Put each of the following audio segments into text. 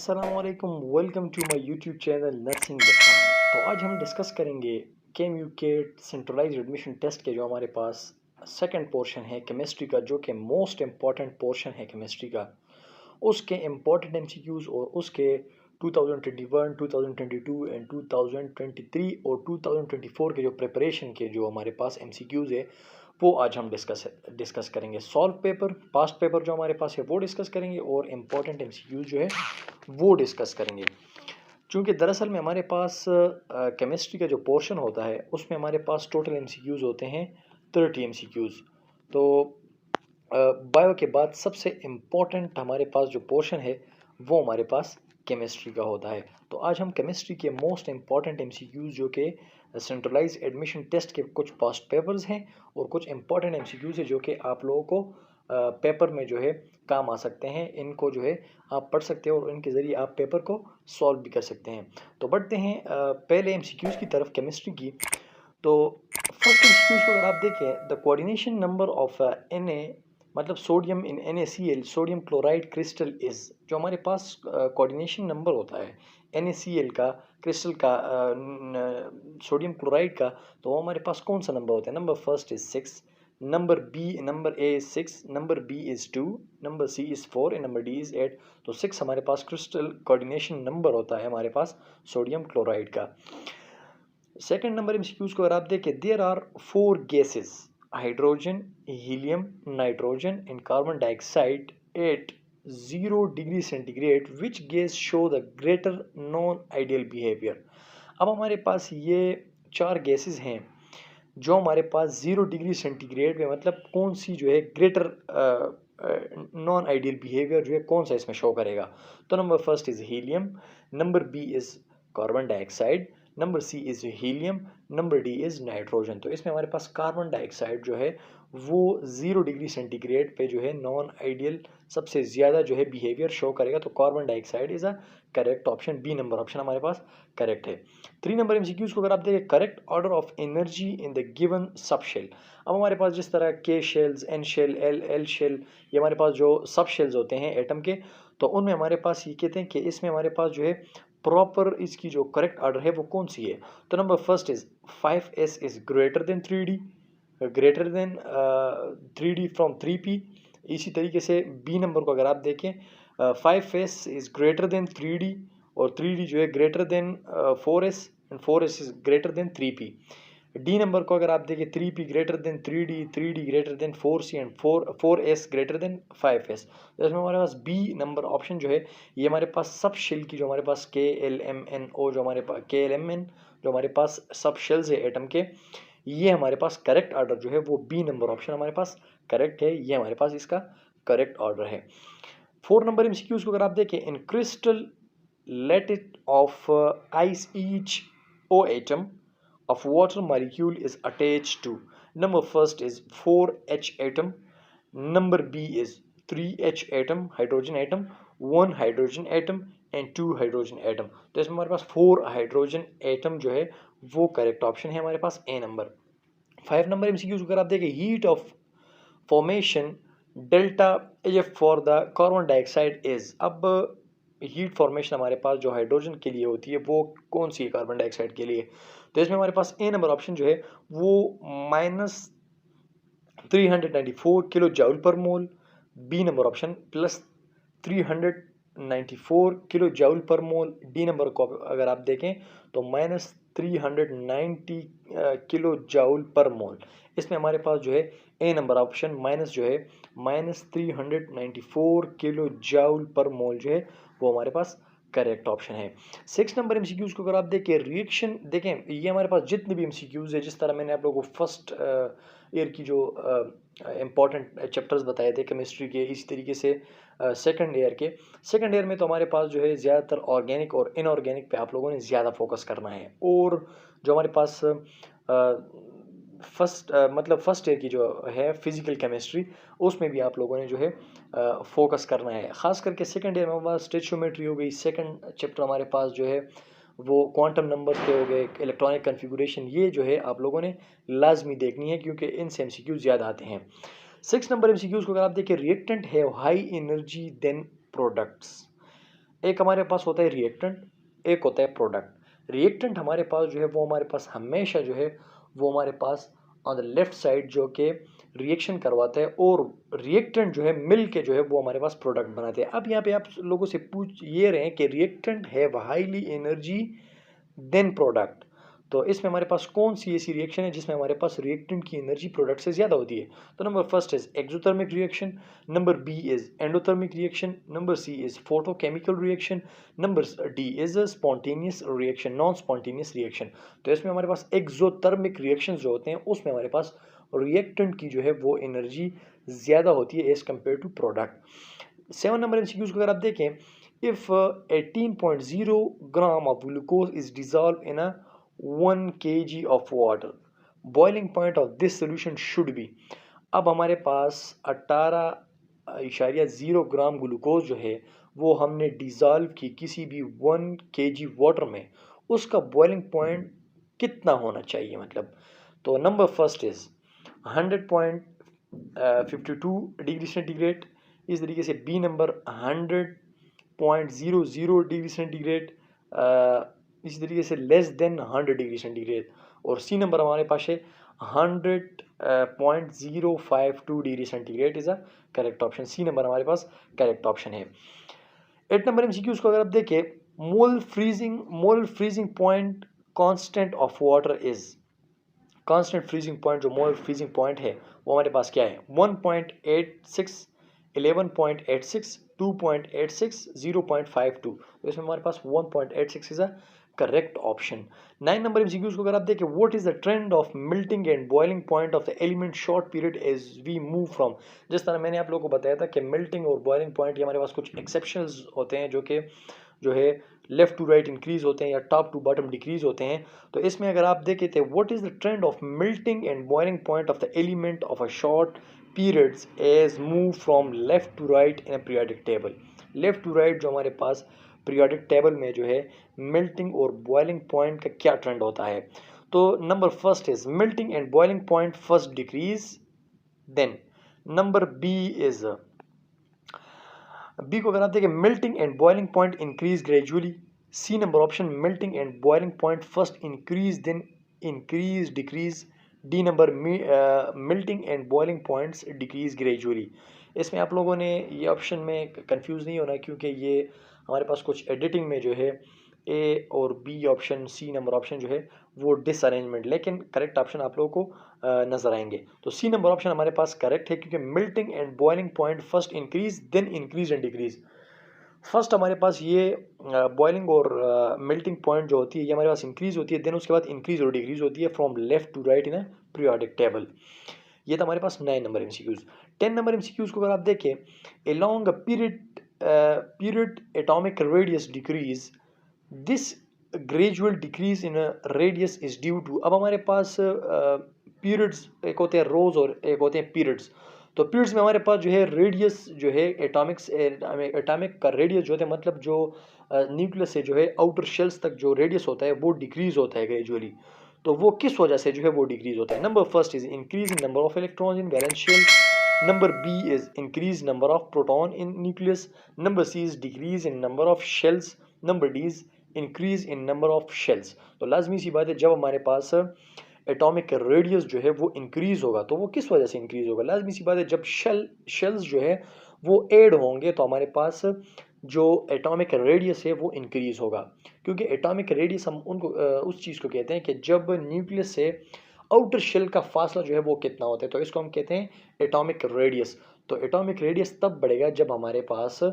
अस्सलामुअलैकुम, welcome to my YouTube channel nursing the Khan. तो आज हम डिस्कस करेंगे केएमयू के सेंट्रलाइज्ड एडमिशन टेस्ट के जो हमारे पास सेकंड पोर्शन है केमिस्ट्री का, जो कि मोस्ट इम्पॉर्टेंट पोर्शन है केमिस्ट्री का। उसके इम्पॉर्टेंट एमसीक्यूज और उसके 2021, 2022 एंड 2023 और 2024 के जो प्रिपरेशन के जो हमारे पास एमसीक्यूज है वो आज हम डिस्कस करेंगे। सॉल्व पेपर, पास्ट पेपर जो हमारे पास है वो डिस्कस करेंगे और इम्पॉर्टेंट एमसीक्यूज जो है वो डिस्कस करेंगे। क्योंकि दरअसल में हमारे पास केमिस्ट्री का जो पोर्शन होता है उसमें हमारे पास टोटल एमसीक्यूज होते हैं 30 एमसीक्यूज। तो बायो के बाद सबसे इम्पोर्टेंट हमारे पास जो पोर्शन है वो हमारे पास केमिस्ट्री का होता है। तो आज हम केमिस्ट्री के मोस्ट इम्पॉर्टेंट एमसीक्यूज जो कि सेंट्रलाइज एडमिशन टेस्ट के कुछ पास्ट पेपर्स हैं और कुछ इम्पॉर्टेंट एमसीक्यूज है जो कि आप लोगों को पेपर में जो है काम आ सकते हैं। इनको जो है आप पढ़ सकते हो और इनके ज़रिए आप पेपर को सॉल्व भी कर सकते हैं। तो बढ़ते हैं पहले एमसीक्यूज की तरफ केमिस्ट्री की। तो फर्स्ट एमसीक्यूज को अगर आप देखें, the coordination number of Na मतलब sodium in NaCl, sodium chloride crystal is, जो हमारे पास कोऑर्डिनेशन नंबर होता है NaCl का, क्रिस्टल का, सोडियम क्लोराइड का, तो वो हमारे पास कौन सा नंबर होता है? Number first is 6, number A is 6, number B is 2, number C is 4 and number D is 8। तो 6 हमारे पास क्रिस्टल कोऑर्डिनेशन नंबर होता है हमारे पास सोडियम क्लोराइड का। सेकेंड नंबर एमसीक्यूज को अगर आप देखें, there are 4 gases, hydrogen, helium, nitrogen and carbon dioxide at 0 degree centigrade, which gas show the greater non ideal behaviour. अब हमारे पास ये 4 गैसेस हैं जो हमारे पास 0 डिग्री सेंटीग्रेड में, मतलब कौन सी जो है ग्रेटर नॉन आइडियल बिहेवियर जो है कौन सा इसमें शो करेगा? तो number first is helium, number B is carbon dioxide, number C is helium, number D is nitrogen. तो इसमें हमारे पास कार्बन डाइऑक्साइड जो है वो 0 डिग्री सेंटीग्रेड पे जो है नॉन आइडियल सबसे ज़्यादा जो है बिहेवियर शो करेगा। तो carbon dioxide is a correct option, B number option हमारे पास करेक्ट है। 3 नंबर एमसीक्यूज को अगर आप देखें, correct order of energy in the given sub shell. अब हमारे पास जिस तरह के shells, N shell, L shell, ये हमारे पास जो सब शेल्स होते हैं एटम के, तो उनमें हमारे पास ये कहते हैं कि इसमें हमारे पास जो है प्रॉपर इसकी जो करेक्ट ऑर्डर है वो कौन सी है? तो number first is 5s is greater than 3d, greater than 3d from 3p। इसी तरीके से बी नंबर को अगर आप देखें, 5s is greater than 3d और 3d जो है greater than 4s and 4s is greater than 3p। D number को अगर आप देखें, 3p greater than 3d, 3d greater than 4c and 4s greater than 5s। तो इसमें हमारे पास बी नंबर ऑप्शन जो है ये हमारे पास सब शेल की जो हमारे पास KLMNO, जो हमारे पास KLMN जो हमारे पास सब शेल्स है एटम के, ये हमारे पास करेक्ट ऑर्डर जो है वो बी नंबर ऑप्शन हमारे पास करेक्ट है। ये हमारे पास इसका करेक्ट ऑर्डर है। 4 नंबर एमसीक्यूज को अगर आप देखें, in crystal lattice of ice each O atom of water molecule is attached to, number first is 4H atom, number B is 3H atom, hydrogen atom, 1 hydrogen atom and 2 hydrogen atom। तो इसमें हमारे पास 4 hydrogen atom जो है वो correct option है हमारे पास, ए number. 5 number MCQs अगर आप देखें, heat of formation delta F for the carbon dioxide is. अब हीट फॉर्मेशन हमारे पास जो हाइड्रोजन के लिए होती है वो कौन सी है कार्बन डाइऑक्साइड के लिए? तो इसमें हमारे पास ए नंबर ऑप्शन जो है वो -394 kilo joule per mole, B number option +394 kilo joule per mole, D number को अगर आप देखें तो -390 किलो जाउल पर मोल। इसमें हमारे पास जो है ए नंबर ऑप्शन माइनस जो है -394 किलो जाउल पर मोल जो है वो हमारे पास करेक्ट ऑप्शन है। 6 नंबर एमसीक्यूज को अगर आप देखें, रिएक्शन देखें, ये हमारे पास जितने भी एमसीक्यूज है, जिस तरह मैंने आप लोगों को फर्स्ट ईयर की जो इम्पॉर्टेंट चैप्टर्स बताए थे केमिस्ट्री के, इसी तरीके से सेकंड ईयर में तो हमारे पास जो है ज़्यादातर ऑर्गेनिक और इनऑर्गेनिक पे आप लोगों ने ज़्यादा फोकस करना है। और जो हमारे पास फर्स्ट ईयर की जो है फिजिकल केमिस्ट्री, उसमें भी आप लोगों ने जो है फोकस करना है। ख़ास करके सेकंड ईयर में हमारे पास स्टेचोमेट्री हो गई, सेकंड चैप्टर हमारे पास जो है वो क्वांटम नंबर के हो गए, इलेक्ट्रॉनिक कन्फिगुरेशन, ये जो है आप लोगों ने लाजमी देखनी है क्योंकि इनसे एमसीक्यू ज़्यादा आते हैं। 6 नंबर एमसीक्यूज को अगर आप देखें, रिएक्टेंट है हाई एनर्जी देन प्रोडक्ट्स। एक हमारे पास होता है रिएक्टेंट, एक होता है प्रोडक्ट। रिएक्टेंट हमारे पास जो है वो हमारे पास हमेशा जो है वो हमारे pass on the left side जो कि रिएक्शन करवाता है, और रिएक्टेंट जो है मिल के जो है वो हमारे पास प्रोडक्ट बनाते हैं। अब यहाँ पे आप लोगों से पूछ ये रहे हैं कि रिएक्टेंट है हाईली एनर्जी देन प्रोडक्ट, तो इसमें हमारे पास कौन सी ऐसी रिएक्शन है जिसमें हमारे पास रिएक्टेंट की एनर्जी प्रोडक्ट से ज़्यादा होती है? तो number first is exothermic reaction, number B is endothermic reaction, number C is photochemical reaction, number D is spontaneous reaction, non spontaneous reaction. तो इसमें हमारे पास एक्सोथर्मिक रिएक्शन जो होते हैं उसमें हमारे पास रिएक्टेंट की जो है वो एनर्जी ज़्यादा होती है as compare to product. 7 number MCQs को अगर आप देखें, if 18.0 gram of glucose is dissolved in a 1 kg of water, boiling point of this solution should be। अब हमारे पास 18.0 ग्राम ग्लूकोज जो है वो हमने डिज़ोल्व की किसी भी 1 kg वाटर में, उसका बॉइलिंग पॉइंट कितना होना चाहिए मतलब? तो number first is 100.52 degree centigrade, इस तरीके से बी नंबर 100.00 डिग्री सेंटीग्रेड, इसी तरीके से लेस देन 100 डिग्री सेंटीग्रेड, और सी नंबर हमारे पास है 100.052 degree centigrade is a correct option. C number हमारे पास करेक्ट ऑप्शन है। 8 नंबर एमसीक्यूज को अगर आप देखें, mole freezing point constant of water is, constant freezing point जो मोल फ्रीजिंग पॉइंट है वो हमारे पास क्या है? 1.86, 11.86, 2.86, 0.52। तो इसमें हमारे पास 1.86 is a correct option. 9 number MCQs को अगर आप देखें, what is the trend of melting and boiling point of the element short period as we move from. जिस तरह मैंने आप लोगों को बताया था कि मेल्टिंग और बॉइलिंग पॉइंट ये हमारे पास कुछ एक्सेप्शंस होते हैं जो है लेफ्ट टू राइट इंक्रीज होते हैं या टॉप टू बॉटम डिक्रीज होते हैं। तो इसमें अगर आप देखें तो what is the trend of melting and boiling point of the element of a short periods as move from left to right in a periodic table। Left to right जो हमारे पास पीरियोडिक टेबल में जो है melting और boiling point का क्या trend होता है? तो number first is melting and boiling point first decrease, then number B is, B को अगर आप देखें melting and boiling point increase gradually. C number option melting and boiling point first increase then increase decrease. D number melting and boiling points decrease gradually. इसमें आप लोगों ने ये option में कंफ्यूज नहीं होना, क्योंकि ये हमारे पास कुछ एडिटिंग में जो है ए और B option, C number option जो है वो डिसअरेंजमेंट, लेकिन करेक्ट ऑप्शन आप लोगों को नजर आएंगे। तो सी नंबर ऑप्शन हमारे पास करेक्ट है, क्योंकि melting and boiling point first increase then increase and decrease. First हमारे पास ये बॉइलिंग और मेल्टिंग पॉइंट जो होती है ये हमारे पास इंक्रीज होती है, देन उसके बाद इंक्रीज और डिक्रीज होती है from left to right in a periodic table. ये था हमारे पास 9 नंबर एमसीक्यूज। 10 नंबर एमसीक्यूज को अगर आप देखें, along a period atomic radius decrease, this gradual decrease in radius is due to. अब हमारे पास पीरियड्स एक होते हैं रोज और एक होते हैं पीरियड्स। तो पीरियड्स में हमारे पास जो है रेडियस जो है एटॉमिक का रेडियस जो होता है, मतलब जो न्यूक्लियस से जो है आउटर शेल्स तक जो रेडियस होता है वो डिक्रीज होता है ग्रेजुअली। तो वो किस वजह से जो है वो डिक्रीज होता है? Number first is increase in number of electrons in valence shell, number B is increase number of proton in nucleus, number C is decrease in number of shells, number D is increase in number of shells. तो लाजमी सी बात है, जब हमारे पास atomic radius जो है वो इंक्रीज होगा तो वो किस वजह से इंक्रीज होगा? लाजमी सी बात है, जब शेल्स जो है वो ऐड होंगे तो हमारे पास जो एटॉमिक रेडियस है वो इंक्रीज होगा। क्योंकि एटॉमिक रेडियस हम उनको उस चीज़ को कहते हैं कि जब न्यूक्लियस से आउटर शेल का फासला जो है वो कितना होता है, तो इसको हम कहते हैं एटॉमिक रेडियस। तो एटॉमिक रेडियस तब बढ़ेगा जब हमारे पास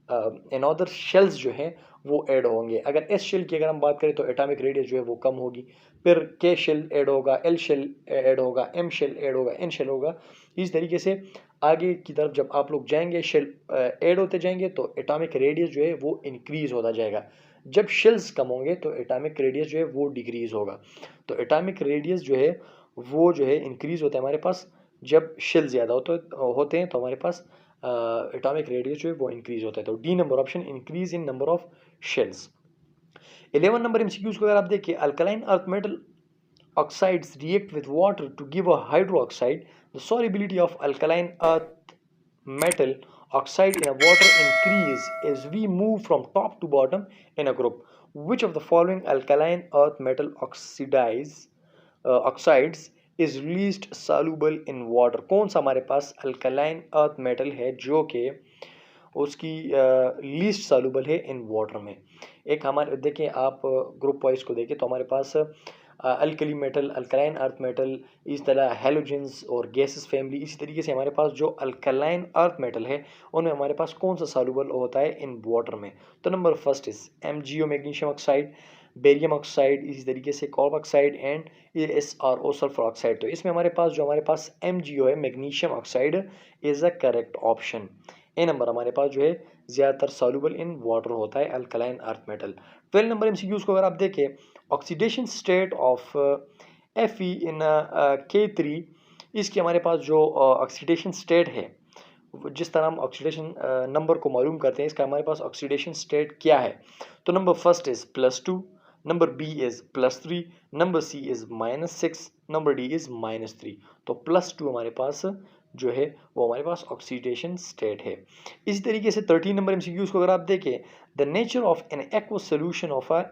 अनदर शेल्स जो हैं वो ऐड होंगे। अगर एस शेल की अगर हम बात करें तो एटॉमिक रेडियस जो है वो कम होगी, फिर के शेल ऐड होगा, एल शेल ऐड होगा, एम शेल ऐड होगा, एन शेल होगा। इस तरीके से आगे की तरफ जब आप लोग जाएंगे शेल ऐड होते जाएंगे तो एटॉमिक रेडियस जो है वो इंक्रीज होता जाएगा। जब शेल्स कम होंगे तो एटॉमिक रेडियस जो है वो डिक्रीज होगा। तो एटॉमिक रेडियस जो है वो जो है इंक्रीज होता है हमारे पास जब शेल ज़्यादा होते हैं, तो हमारे पास एटॉमिक रेडियस जो है वो इंक्रीज होता है। तो D number option increase in number of shells. 11 number MCQs को अगर आप देखिए, alkaline earth metal oxides react with water to give a hydroxide, the solubility of alkaline earth metal oxide in a water increase as we move from top to bottom in a group. Which of the following alkaline earth metal oxides is least soluble in water? कौन सा हमारे पास alkaline earth metal है जो कि उसकी least soluble है इन water में? एक हमारे देखिए आप ग्रुप वाइज को देखें तो हमारे पास alkali metal, alkaline earth metal, इस तरह हेलोजेंस और गैसेस फैमिली, इसी तरीके से हमारे पास जो अल्कलाइन अर्थ मेटल है उनमें हमारे पास कौन सा सॉल्युबल होता है इन वाटर में? तो number first is MgO magnesium oxide, barium oxide, इसी तरीके से कॉर्ब oxide and AsRO sulphur oxide. तो इसमें हमारे पास MgO है magnesium oxide is a correct option. A number हमारे पास जो है ज़्यादातर सॉल्युबल इन वाटर होता है alkaline earth metal. 12 number MCQs को अगर आप देखें, oxidation state of Fe in K3, इसकी हमारे पास जो ऑक्सीडेशन स्टेट है, जिस तरह हम ऑक्सीडेशन नंबर को मालूम करते हैं, इसका हमारे पास ऑक्सीडेशन स्टेट क्या है? तो number first is +2, number B is +3, number C is -6, number D is -3। तो +2 हमारे पास जो है वो हमारे पास ऑक्सीडेशन स्टेट है। इसी तरीके से 13 नंबर MCQs को अगर आप देखें, the nature of an aqueous solution of a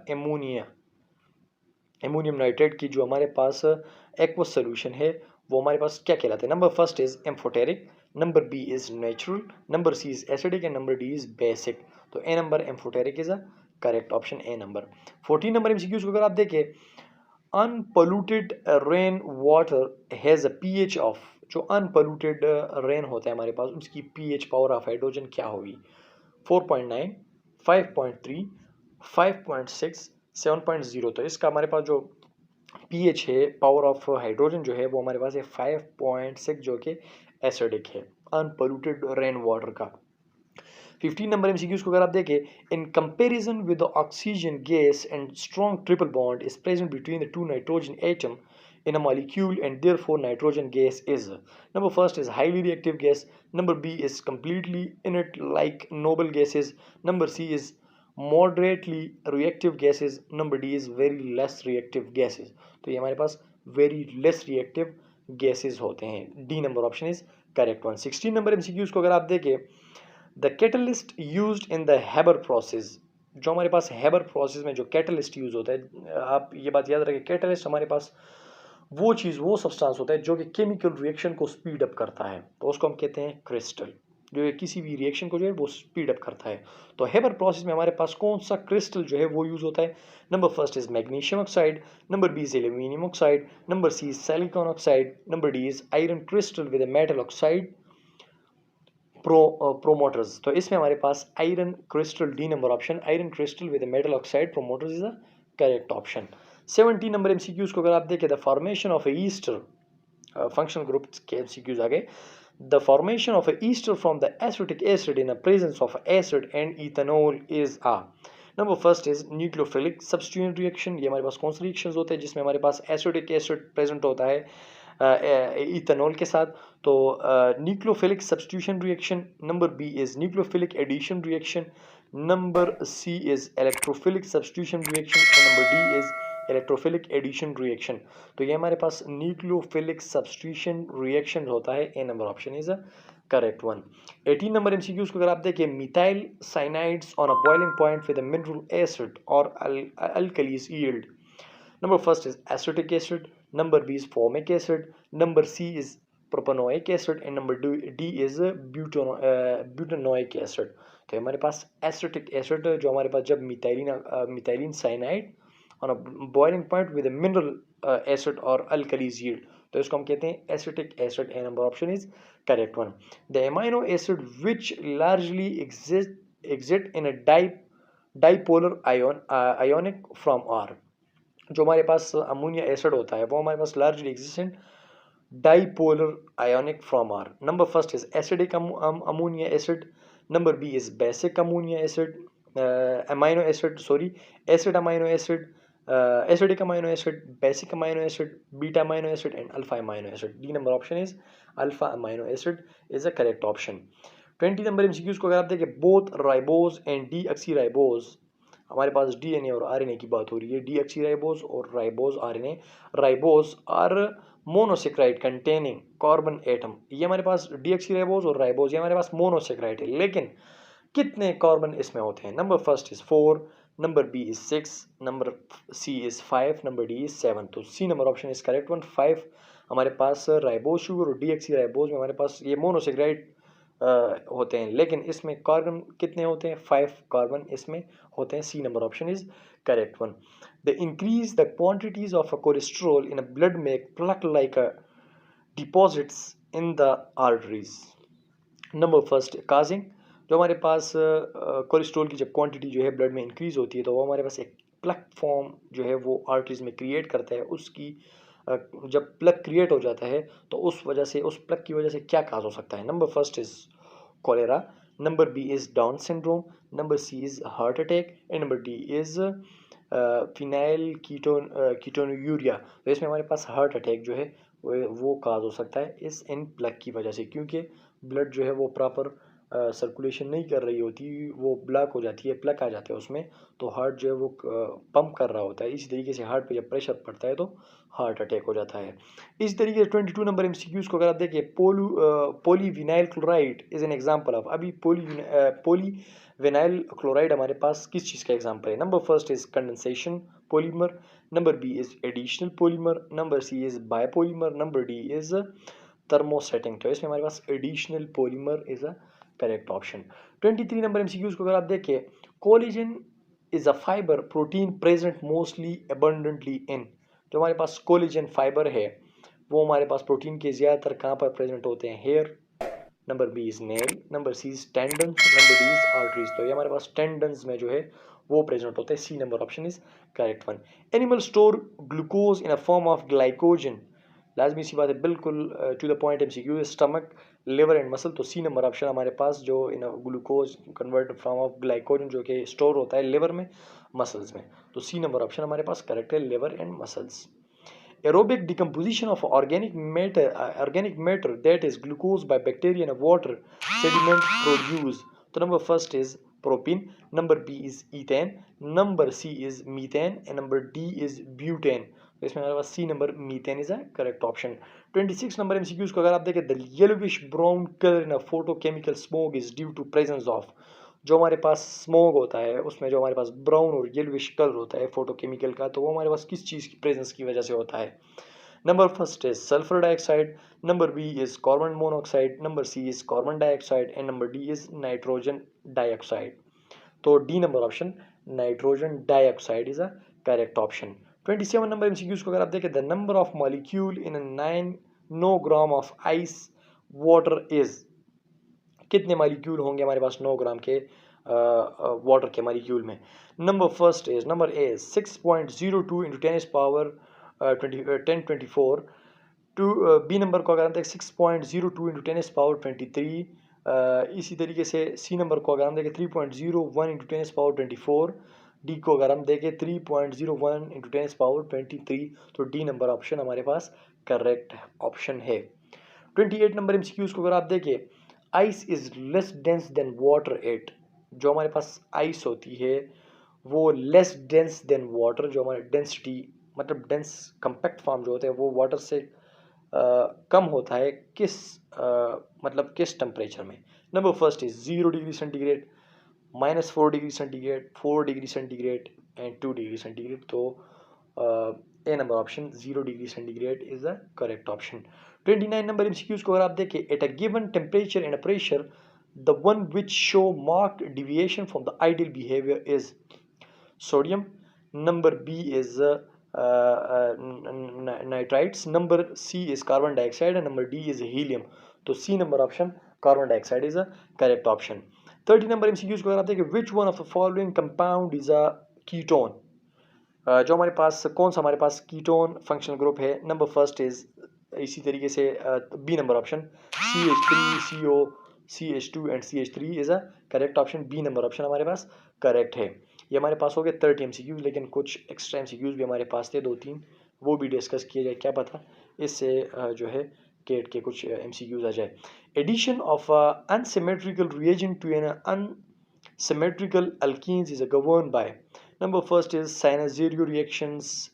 ammonium nitrate की जो हमारे पास एक्वस सोल्यूशन है वो हमारे पास क्या कहलाता है? Number first is amphoteric, number B is natural, number C is acidic and number D is basic. तो A number amphoteric is a correct option, A number. 14 number MCQs को अगर आप देखें, unpolluted rain water has a pH of, जो unpolluted rain होता है हमारे पास उसकी pH पावर ऑफ हाइड्रोजन क्या होगी? 4.9, 5.3, 5.6, 7.0। तो इसका हमारे पास जो pH है, पावर ऑफ हाइड्रोजन जो है वो हमारे पास है 5.6, जो कि एसिडिक है अनपोल्यूटेड रेन वाटर का। 15 नंबर MCQs को अगर आप देखें, in comparison with the oxygen gas and strong triple bond is present between the two nitrogen atom in a molecule and therefore nitrogen gas is, number first is highly reactive gas, number B is completely inert like noble gases, number C is moderately reactive gases, number D is very less reactive gases। तो ये हमारे पास very less reactive gases होते हैं। D number option is correct one. 16 number MCQs को अगर आप देखें, the catalyst used in the Haber process, जो हमारे पास हैबर प्रोसेस में जो कैटलिस्ट यूज होता है, आप ये बात याद रखें, कैटलिस्ट हमारे पास वो चीज़, वो सब्सटेंस होता है जो कि केमिकल रिएक्शन को स्पीड अप करता है, तो उसको हम कहते हैं क्रिस्टल, जो है किसी भी रिएक्शन को जो है वो स्पीड अप करता है। तो हैबर प्रोसेस में हमारे पास कौन सा क्रिस्टल जो है वो यूज होता है? Number first is magnesium oxide, number B is aluminium oxide, number C is silicon oxide, number D is iron crystal with metal oxide promoters. तो इसमें हमारे पास iron crystal, D number option, iron crystal with metal oxide promoters is a correct option. 17 number MCQs को अगर आप देखें, the formation of a ester, functional group के MCQs आ गए, the formation of a Easter from the acetic acid in the presence of acid and ethanol is ah, number first is nucleophilic substitution reaction. ये हमारे पास कौन से reactions होते हैं जिसमें हमारे पास एसिडिक एसिड प्रेजेंट होता है इथेनॉल के साथ? तो nucleophilic substitution reaction, number B is nucleophilic addition reaction, number C is electrophilic substitution reaction और number D is electrophilic addition reaction. तो ये हमारे पास न्यूक्लियोफिलिक सब्स्टिट्यूशन रिएक्शन होता है, A number option is a correct one. 18 number MCQs को अगर आप देखें, methyl cyanides on a boiling point with a mineral acid और alkalis yield, number first is acetic acid, number B is formic acid, number C is propanoic acid and number D is butanoic acid। तो हमारे पास acetic acid जो हमारे पास जब methylene cyanide on a boiling point with mineral acid और alkalis yield, तो इसको हम कहते हैं acetic acid, A number option is correct one. The amino acid which largely exist in a dipolar ionic from are, जो हमारे पास ammonia acid होता है वो हमारे पास largely existent dipolar ionic from are. Number first is acidic ammonia acid, number B is basic ammonia acid, amino acid sorry acid amino acid, acidic amino acid, basic amino acid, beta amino acid and alpha amino acid. D number option is alpha amino acid is a correct option. 20 number MCQs को अगर आप देखें, both ribose and D oxy ribose, हमारे पास DNA और RNA की बात हो रही है, डीऑक्सी राइबोज और ribose RNA, ribose are monosaccharide containing carbon atom, ये हमारे पास डीऑक्सीराइबोज और राइबोज, ये हमारे पास मोनोसेक्राइड है, लेकिन कितने कार्बन इसमें होते हैं? Number first is 4, number B is 6, number C is 5, number D is 7। तो C number option is correct one. 5 हमारे पास राइबोज शुगर और डीऑक्सीराइबोज में हमारे पास ये मोनोसेक्राइड होते हैं, लेकिन इसमें कार्बन कितने होते हैं? 5 कार्बन इसमें होते हैं। C number option is correct one. The increase the quantities of a cholesterol in a blood make plaque like a deposits in the arteries. Number first causing, जो हमारे पास कोलेस्ट्रॉल की जब क्वांटिटी जो है ब्लड में इंक्रीज होती है तो वो हमारे पास एक प्लक फॉर्म जो है वो आर्टरीज में क्रिएट करता है। उसकी जब प्लक क्रिएट हो जाता है तो उस वजह से, उस प्लक की वजह से क्या काज हो सकता है? Number first is cholera, number B is Down syndrome, number C is heart attack and number D is phenylketonuria. तो इसमें हमारे पास हार्ट अटैक जो है वो काज हो सकता है इस इन प्लग की वजह से, क्योंकि ब्लड जो है वो प्रॉपर सर्कुलेशन नहीं कर रही होती, वो ब्लॉक हो जाती है, प्लग आ जाते हैं उसमें, तो हार्ट जो है वो पंप कर रहा होता है। इसी तरीके से हार्ट पे जब प्रेशर पड़ता है तो हार्ट अटैक हो जाता है। इसी तरीके से 22 नंबर एमसीक्यूज को अगर आप देखिए, polyvinyl chloride is an example of. अभी पॉलीविनाइल क्लोराइड हमारे पास किस चीज़ का एग्जांपल है? Number first is condensation polymer, number B is additional polymer, number C is biopolymer, number D is thermosetting. तो इसमें हमारे पास additional polymer is a correct option. 23 number MCQs को अगर आप देखें, collagen is a fibre protein present mostly abundantly in. जो हमारे पास कोलेजन फाइबर है वो हमारे पास प्रोटीन के ज़्यादातर कहाँ पर प्रेजेंट होते हैं? Hair, number B is nail, number C is tendon, number D is arteries. तो ये हमारे पास टेंडन्स में जो है वो प्रेजेंट होते हैं। C number option is correct one. Animal store glucose in a form of glycogen, लाजमी सी बात है, बिल्कुल to the point MCQ. Stomach, liver and muscle. तो सी नंबर ऑप्शन हमारे पास जो in glucose convert form of glycogen जो कि स्टोर होता है लिवर में, मसल्स में। तो सी नंबर ऑप्शन हमारे पास करेक्ट है, liver and muscles. Aerobic decomposition of organic matter that is glucose by bacteria and water sediment produce. So number first is propene, number B is ethane, number C is methane and number D is butane. तो इसमें हमारे पास C number methane is a correct option. 26 number MCQs को अगर आप देखें, the yellowish brown colour in a photochemical smoke is due to presence of. जो हमारे पास स्मोक होता है उसमें जो हमारे पास ब्राउन और येलोविश कलर होता है फोटोकेमिकल का, तो वो हमारे पास किस चीज़ की प्रेजेंस की वजह से होता है? Number first is sulphur dioxide, number B is carbon monoxide, number C is carbon dioxide and number D is nitrogen dioxide. तो D number option nitrogen dioxide is a correct option. 27 number MCQs को अगर आप देखें, the number of molecule in 9 no gram of ice water is. कितने molecule होंगे हमारे पास 9 ग्राम के वाटर के मॉलिक्यूल में? Number first is, number A 6.02 into 10 power 1024 two. B number को अगर हम देखें 6.02 इंटू 10 पावर 23। इसी तरीके से सी नंबर को अगर हम देखें 3.01 इंटू 10 पावर 24। डी को अगर हम देखें 3.01 इंटू 10 पावर 23। तो डी नंबर ऑप्शन हमारे पास करेक्ट ऑप्शन है। 28 नंबर एमसीक्यूज को अगर आप देखें, ice is less dense then water at. जो हमारे पास आइस होती है वो लेस डेंस देन वाटर, जो हमारे डेंसिटी मतलब डेंस कंपैक्ट फॉर्म जो होता है वो वाटर से कम होता है किस मतलब किस टेम्परेचर में? Number first is 0 degree centigrade, -4 degree centigrade, 4 degree centigrade and 2 degree centigrade. तो A number option 0 degree centigrade is the correct option. 29 number MCQs को अगर आप देखें, at a given temperature and pressure the one which show marked deviation from the ideal behaviour is sodium, number B is nitrites, number C is carbon dioxide and number D is helium. तो C number option carbon dioxide is a correct option. 30 number MCQs को अगर आप देखें, which one of the following compound is a ketone. जो हमारे पास कौन सा हमारे पास कीटोन फंक्शनल ग्रुप है? नंबर फर्स्ट इज इसी तरीके से B number option CH3 CO CH2 and CH3 is a correct option. B number option हमारे पास करेक्ट है। ये हमारे पास हो गए 30 एमसीक्यूज, लेकिन कुछ एक्स्ट्रा एमसीक्यूज भी हमारे पास थे 2-3, वो भी डिस्कस किए जाए, क्या पता इससे जो है केट के कुछ एमसीक्यूज आ जाए। Addition of unsymmetrical reagent to an unsymmetrical alkenes is governed by. Number first is Synaxario reactions,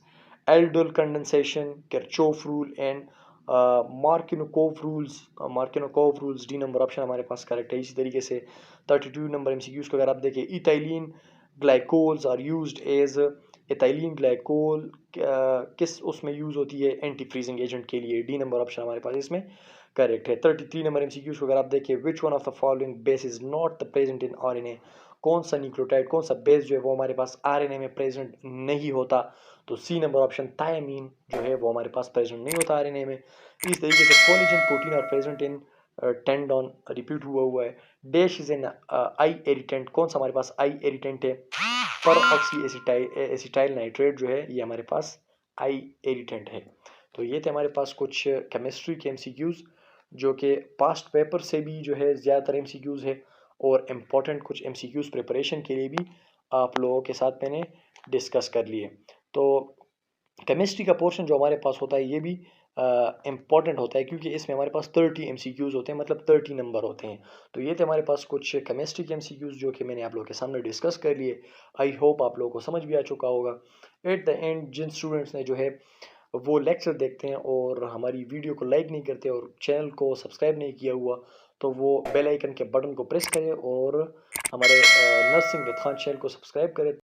aldol condensation, Kirchhoff rule, and Markovnikov rules D number option हमारे पास करेक्ट है। इसी तरीके से 32 नंबर एमसीक्यूज को अगर आप देखें, ethylene glycols are used as, ethylene glycol किस उसमें यूज होती है, एंटी फ्रीजिंग एजेंट के लिए। डी नंबर ऑप्शन हमारे पास इसमें करेक्ट है। 33 नंबर एमसीक्यूज को अगर आप देखें, which one of the following base is not the present in RNA, कौन सा न्यूक्लियोटाइड, कौन सा बेस जो है वो हमारे पास आरएनए में प्रेजेंट नहीं होता, तो सी नंबर ऑप्शन थायमीन जो है वो हमारे पास प्रेजेंट नहीं होता आरएनए में। इस तरीके से collagen protein are present in tendon, repeat हुआ है। Dash is an eye irritant, कौन सा हमारे पास आई इरिटेंट है, पर ऑक्सी एसिटाइल नाइट्रेट जो है ये हमारे पास आई इरिटेंट है। तो ये थे हमारे पास कुछ केमिस्ट्री के एमसीक्यूज जो कि पास्ट पेपर से भी जो है ज़्यादातर एमसीक्यूज है, और इम्पोर्टेंट कुछ एमसीक्यूज प्रिपरेशन के लिए भी आप लोगों के साथ मैंने डिस्कस कर लिए। तो केमिस्ट्री का पोर्शन जो हमारे पास होता है ये भी इम्पॉर्टेंट होता है, क्योंकि इसमें हमारे पास 30 एमसीक्यूज होते हैं, मतलब 30 नंबर होते हैं। तो ये थे हमारे पास कुछ केमिस्ट्री के एमसीक्यूज जो कि मैंने आप लोगों के सामने डिस्कस कर लिए। आई होप आप लोगों को समझ भी आ चुका होगा। एट द एंड जिन स्टूडेंट्स ने जो है वो लेक्चर देखते हैं और हमारी वीडियो को लाइक नहीं करते और चैनल को सब्सक्राइब नहीं किया हुआ, तो वो बेल आइकन के बटन को प्रेस करें और हमारे नर्सिंग विद खान चैनल को सब्सक्राइब करें।